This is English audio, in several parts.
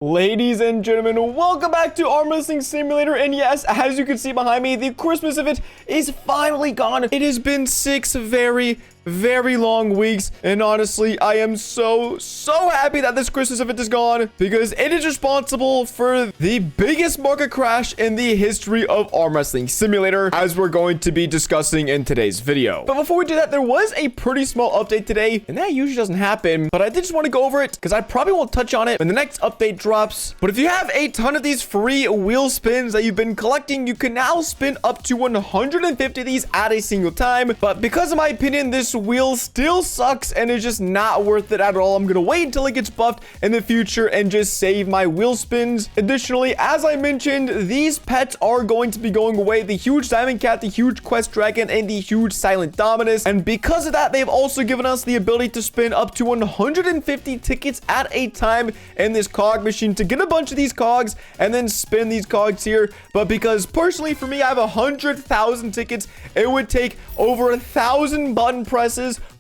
Ladies and gentlemen, welcome back to Arm Wrestling Simulator. And yes, as you can see behind me, the Christmas event is finally gone. It has been 6 very long weeks, and honestly, I am so happy that this Christmas event is gone, because it is responsible for the biggest market crash in the history of Arm Wrestling Simulator, as we're going to be discussing in today's video. But before we do that, there was a pretty small update today, and that usually doesn't happen, but I did just want to go over it because I probably won't touch on it when the next update drops. But if you have a ton of these free wheel spins that you've been collecting, you can now spin up to 150 of these at a single time. But because of my opinion, this wheel still sucks and is just not worth it at all. I'm gonna wait until it gets buffed in the future and just save my wheel spins. Additionally, as I mentioned, these pets are going to be going away: the huge diamond cat, the huge quest dragon, and the huge silent dominus. And because of that, they've also given us the ability to spin up to 150 tickets at a time in this cog machine to get a bunch of these cogs and then spin these cogs here. But because personally for me, I have 100,000 tickets, it would take over 1,000 button presses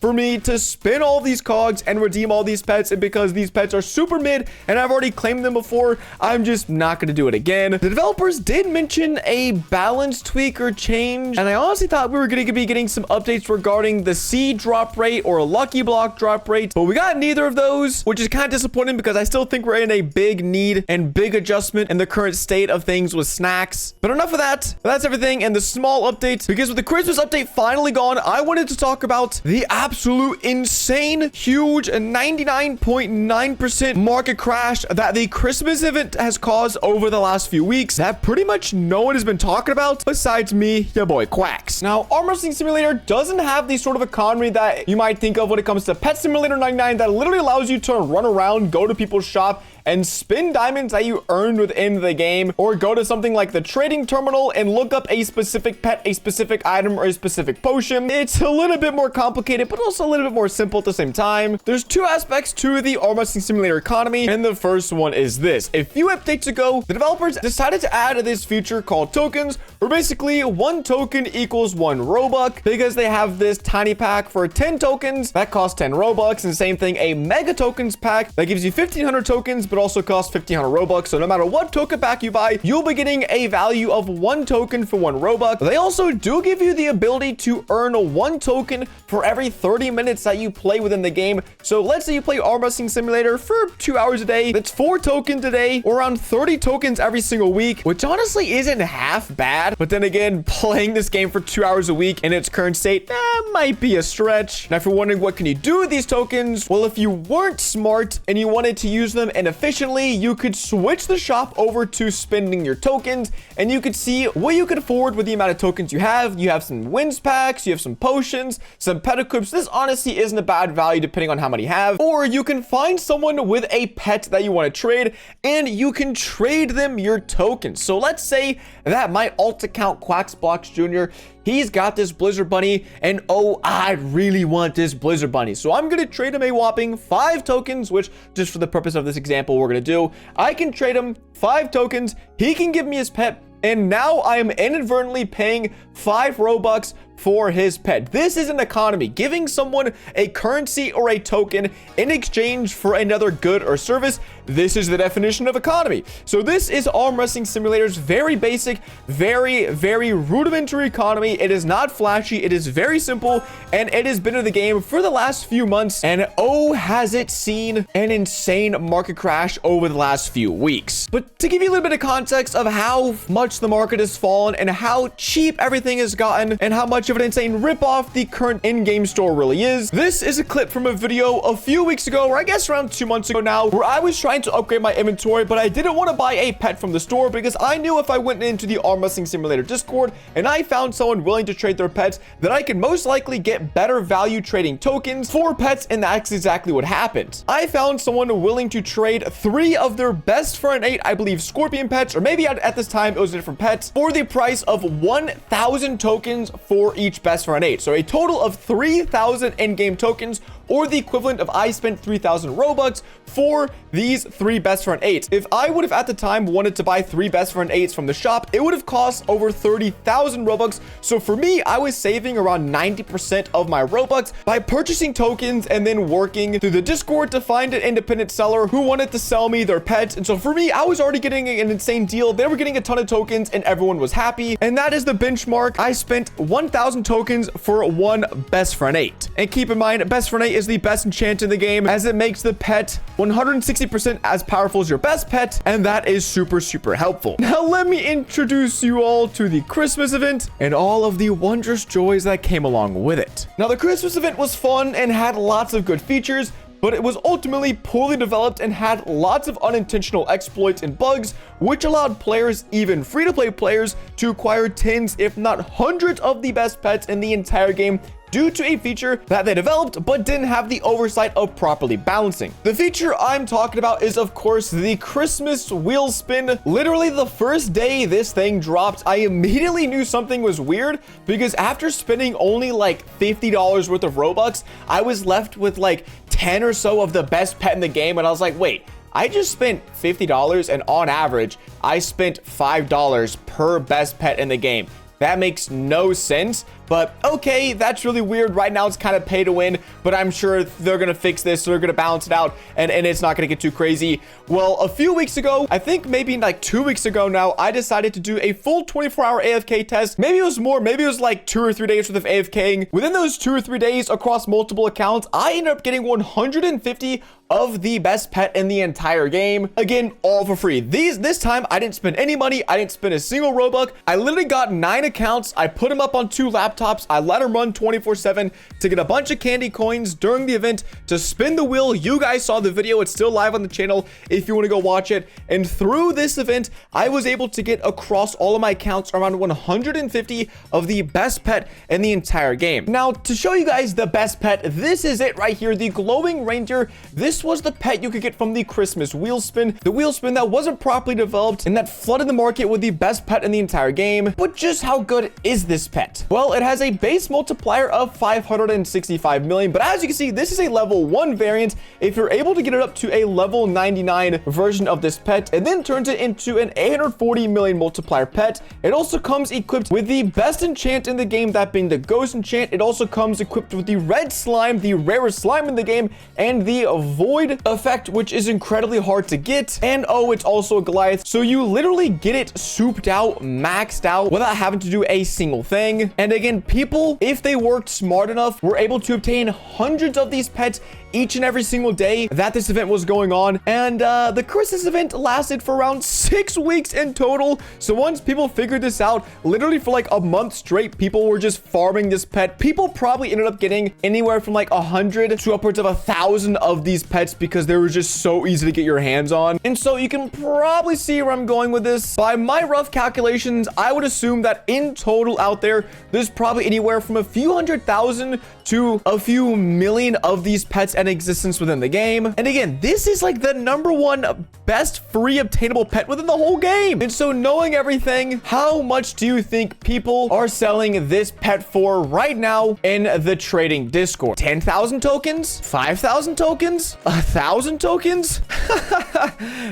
for me to spin all these cogs and redeem all these pets. And because these pets are super mid and I've already claimed them before, I'm just not going to do it again. The developers did mention a balance tweak or change, and I honestly thought we were going to be getting some updates regarding the seed drop rate or a lucky block drop rate, but we got neither of those, which is kind of disappointing because I still think we're in a big need and big adjustment in the current state of things with snacks. But enough of that. That's everything and the small update, because with the Christmas update finally gone, I wanted to talk about the absolute insane huge 99.9% market crash that the Christmas event has caused over the last few weeks that pretty much no one has been talking about besides me, your boy Quacks. Now, Arm Wrestling Simulator doesn't have the sort of economy that you might think of when it comes to Pet Simulator 99 that literally allows you to run around, go to people's shop, and spin diamonds that you earned within the game, or go to something like the trading terminal and look up a specific pet, a specific item, or a specific potion. It's a little bit more complicated, but also a little bit more simple at the same time. There's two aspects to the Arm Wrestling Simulator economy, and the first one is this. A few updates ago, the developers decided to add this feature called tokens, where basically 1 token equals 1 Robux, because they have this tiny pack for 10 tokens that costs 10 Robux, and same thing, a mega tokens pack that gives you 1,500 tokens, but also costs 1,500 Robux. So no matter what token pack you buy, you'll be getting a value of 1 token for 1 Robux. They also do give you the ability to earn 1 token for every 30 minutes that you play within the game. So let's say you play Arm Wrestling Simulator for 2 hours a day. That's 4 tokens a day, or around 30 tokens every single week, which honestly isn't half bad. But then again, playing this game for 2 hours a week in its current state, might be a stretch. Now, if you're wondering what can you do with these tokens, well, if you weren't smart and you wanted to use them inefficiently, you could switch the shop over to spending your tokens, and you could see what you could afford with the amount of tokens you have. You have some wins packs, you have some potions, some pet equips. This honestly isn't a bad value depending on how many you have. Or you can find someone with a pet that you want to trade, and you can trade them your tokens. So let's say that my alt account Quacksblocks Jr., he's got this Blizzard Bunny, and oh, I really want this Blizzard Bunny. So I'm going to trade him a whopping 5 tokens, which just for the purpose of this example, we're going to do. I can trade him 5 tokens. He can give me his pet, and now I am inadvertently paying 5 Robux for his pet. This is an economy, giving someone a currency or a token in exchange for another good or service. This is the definition of economy. So this is Arm Wrestling Simulator's very basic, very rudimentary economy. It is not flashy, it is very simple, and it has been in the game for the last few months, and oh, has it seen an insane market crash over the last few weeks. But to give you a little bit of context of how much the market has fallen and how cheap everything has gotten and how much of an insane ripoff the current in-game store really is, this is a clip from a video a few weeks ago, or I guess around 2 months ago now, where I was trying to upgrade my inventory, but I didn't want to buy a pet from the store because I knew if I went into the Arm Wrestling Simulator Discord and I found someone willing to trade their pets, that I could most likely get better value trading tokens for pets, and that's exactly what happened. I found someone willing to trade 3 of their best for an 8, I believe, Scorpion pets, or maybe at this time it was a different pet, for the price of 1,000 tokens for each best for an 8. So a total of 3,000 in-game tokens or the equivalent of I spent 3,000 Robux for these 3 best friend 8s. If I would have at the time wanted to buy 3 best friend 8s from the shop, it would have cost over 30,000 Robux. So for me, I was saving around 90% of my Robux by purchasing tokens and then working through the Discord to find an independent seller who wanted to sell me their pets. And so for me, I was already getting an insane deal. They were getting a ton of tokens and everyone was happy. And that is the benchmark. I spent 1,000 tokens for 1 best friend 8. And keep in mind, best friend 8 is the best enchant in the game, as it makes the pet 160% as powerful as your best pet, and that is super helpful. Now let me introduce you all to the Christmas event and all of the wondrous joys that came along with it. Now the Christmas event was fun and had lots of good features, but it was ultimately poorly developed and had lots of unintentional exploits and bugs, which allowed players, even free-to-play players, to acquire tens, if not hundreds of the best pets in the entire game due to a feature that they developed but didn't have the oversight of properly balancing. The feature I'm talking about is, of course, the Christmas wheel spin. Literally the first day this thing dropped, I immediately knew something was weird, because after spending only like $50 worth of Robux, I was left with like 10 or so of the best pet in the game, and I was like, wait, I just spent $50 and on average, I spent $5 per best pet in the game. That makes no sense, but okay, that's really weird. Right now, it's kind of pay to win, but I'm sure they're going to fix this. They're going to balance it out, and it's not going to get too crazy. Well, a few weeks ago, I think maybe like 2 weeks ago now, I decided to do a full 24-hour AFK test. Maybe it was more. Maybe it was like 2 or 3 days worth of AFKing. Within those 2 or 3 days across multiple accounts, I ended up getting 150 of the best pet in the entire game. Again, all for free. This time, I didn't spend any money. I didn't spend a single Robux. I literally got 9 accounts. I put them up on 2 laptops. I let them run 24/7 to get a bunch of candy coins during the event to spin the wheel. You guys saw the video. It's still live on the channel if you want to go watch it. And through this event, I was able to get across all of my accounts around 150 of the best pet in the entire game. Now, to show you guys the best pet, this is it right here, the glowing reindeer. This was the pet you could get from the Christmas wheel spin. The wheel spin that wasn't properly developed and that flooded the market with the best pet in the entire game. But just how good is this pet? Well, it has a base multiplier of 565 million, but as you can see, this is a level 1 variant. If you're able to get it up to a level 99 version of this pet, it then turns it into an 840 million multiplier pet. It also comes equipped with the best enchant in the game, that being the ghost enchant. It also comes equipped with the red slime, the rarest slime in the game, and the void effect, which is incredibly hard to get. And oh, it's also a Goliath, so you literally get it souped out, maxed out, without having to do a single thing. And again, people, if they worked smart enough, were able to obtain hundreds of these pets each and every single day that this event was going on. And the Christmas event lasted for around 6 weeks in total. So once people figured this out, literally for like a month straight, people were just farming this pet. People probably ended up getting anywhere from like 100 to upwards of 1,000 of these pets because they were just so easy to get your hands on. And so you can probably see where I'm going with this. By my rough calculations, I would assume that in total out there, there's probably anywhere from a few 100,000 to a few million of these pets in existence within the game. And again, this is like the #1 best free obtainable pet within the whole game. And so knowing everything, how much do you think people are selling this pet for right now in the trading Discord? 10,000 tokens? 5,000 tokens? 1,000 tokens?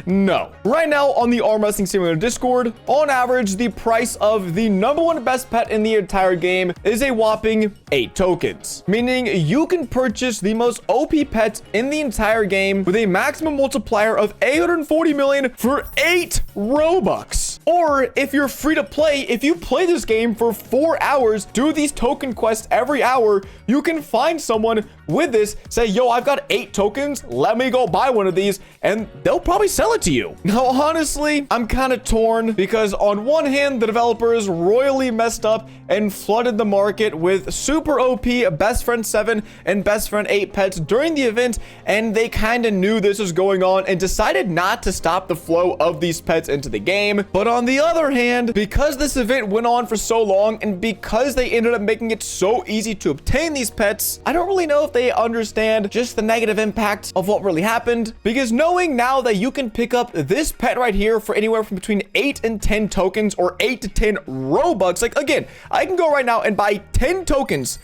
No. Right now on the Arm Wrestling Simulator Discord, on average, the price of the #1 best pet in the entire game is a whopping 8 tokens. Meaning you can purchase the most OP pet in the entire game with a maximum multiplier of 840 million for 8 Robux. Or if you're free to play, if you play this game for 4 hours, do these token quests every hour, you can find someone with this, say, yo, I've got 8 tokens, let me go buy one of these, and they'll probably sell it to you. Now, honestly, I'm kind of torn because on one hand, the developers royally messed up and flooded the market with super OP Best Friend 7 and Best Friend 8 pets during the event, and they kind of knew this was going on and decided not to stop the flow of these pets into the game. But on the other hand, because this event went on for so long and because they ended up making it so easy to obtain these pets, I don't really know if they understand just the negative impact of what really happened. Because knowing now that you can pick up this pet right here for anywhere from between 8 and 10 tokens or 8 to 10 Robux, like again, I can go right now and buy 10 tokens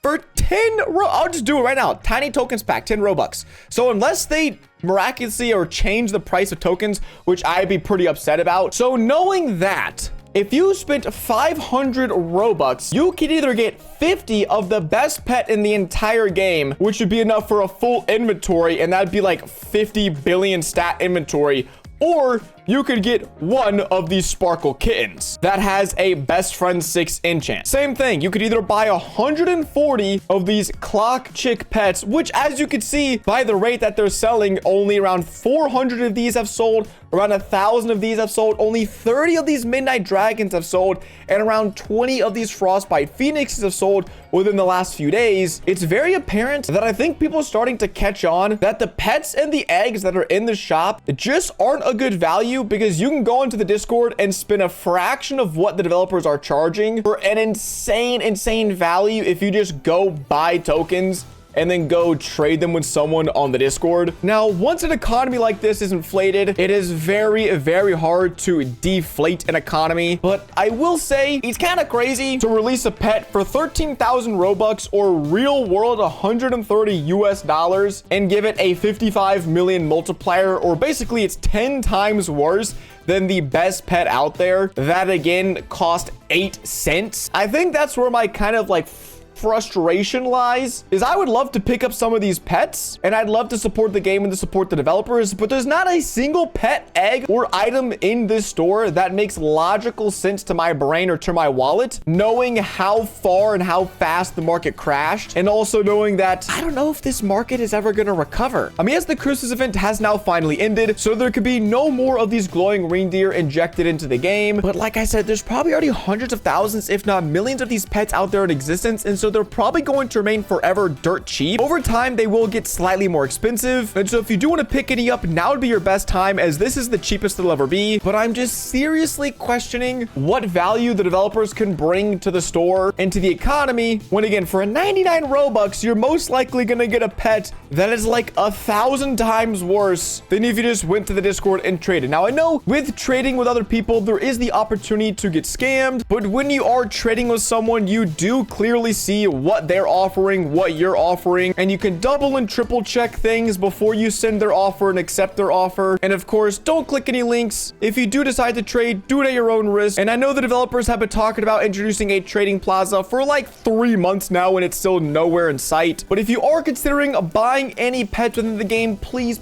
for 10 I'll just do it right now. Tiny tokens pack, 10 Robux. So unless they miraculously or change the price of tokens, which I'd be pretty upset about. So knowing that, if you spent 500 Robux, you could either get 50 of the best pet in the entire game, which would be enough for a full inventory, and that'd be like 50 billion stat inventory, or you could get one of these Sparkle Kittens that has a best friend 6 enchant. Same thing, you could either buy 140 of these Clock Chick pets, which as you can see by the rate that they're selling, only around 400 of these have sold, around 1,000 of these have sold, only 30 of these Midnight Dragons have sold, and around 20 of these Frostbite Phoenixes have sold within the last few days. It's very apparent that I think people are starting to catch on that the pets and the eggs that are in the shop just aren't a good value, because you can go into the Discord and spend a fraction of what the developers are charging for an insane value if you just go buy tokens and then go trade them with someone on the Discord. Now, once an economy like this is inflated, it is very hard to deflate an economy. But I will say it's kind of crazy to release a pet for 13,000 Robux or real world 130 US dollars and give it a 55 million multiplier, or basically it's 10 times worse than the best pet out there that again cost 8 cents. I think that's where my kind of like frustration lies, is I would love to pick up some of these pets and I'd love to support the game and to support the developers, but there's not a single pet, egg, or item in this store that makes logical sense to my brain or to my wallet, knowing how far and how fast the market crashed, and also knowing that I don't know if this market is ever going to recover. I mean, yes, the Christmas event has now finally ended, so there could be no more of these glowing reindeer injected into the game, but like I said, there's probably already hundreds of thousands, if not millions of these pets out there in existence, and so they're probably going to remain forever dirt cheap. Over time, they will get slightly more expensive. And so if you do want to pick any up, now would be your best time, as this is the cheapest it'll ever be. But I'm just seriously questioning what value the developers can bring to the store and to the economy, when again, for a 99 Robux, you're most likely going to get a pet that is like 1,000 times worse than if you just went to the Discord and traded. Now, I know with trading with other people, there is the opportunity to get scammed, but when you are trading with someone, you do clearly see what they're offering, what you're offering, and you can double and triple check things before you send their offer and accept their offer. And of course, don't click any links. If you do decide to trade, do it at your own risk. And I know the developers have been talking about introducing a trading plaza for like 3 months now, and it's still nowhere in sight. But if you are considering buying any pets within the game, please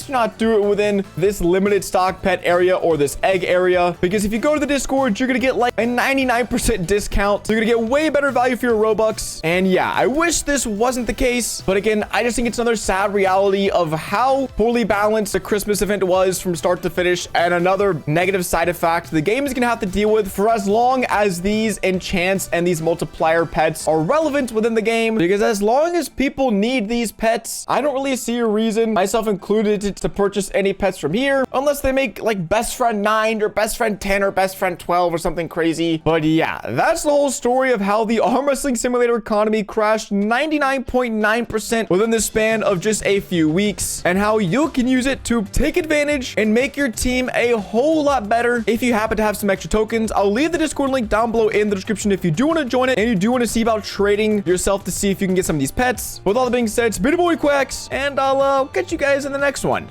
do not do it within this limited stock pet area or this egg area, because if you go to the Discord, you're gonna get like a 99% discount. So you're gonna get way better value for your Robux. And yeah, I wish this wasn't the case, but again, I just think it's another sad reality of how poorly balanced the Christmas event was from start to finish, and another negative side effect the game is gonna have to deal with for as long as these enchants and these multiplier pets are relevant within the game. Because as long as people need these pets, I don't really see a reason, myself included, to purchase any pets from here, unless they make like best friend 9 or best friend 10 or best friend 12 or something crazy. But yeah, that's the whole story of how the Arm Wrestling Simulator economy crashed 99.9% within the span of just a few weeks, and how you can use it to take advantage and make your team a whole lot better if you happen to have some extra tokens. I'll leave the Discord link down below in the description if you do want to join it and you do want to see about trading yourself to see if you can get some of these pets. With all that being said, it's been your boy Quacks, and I'll catch you guys in the next one.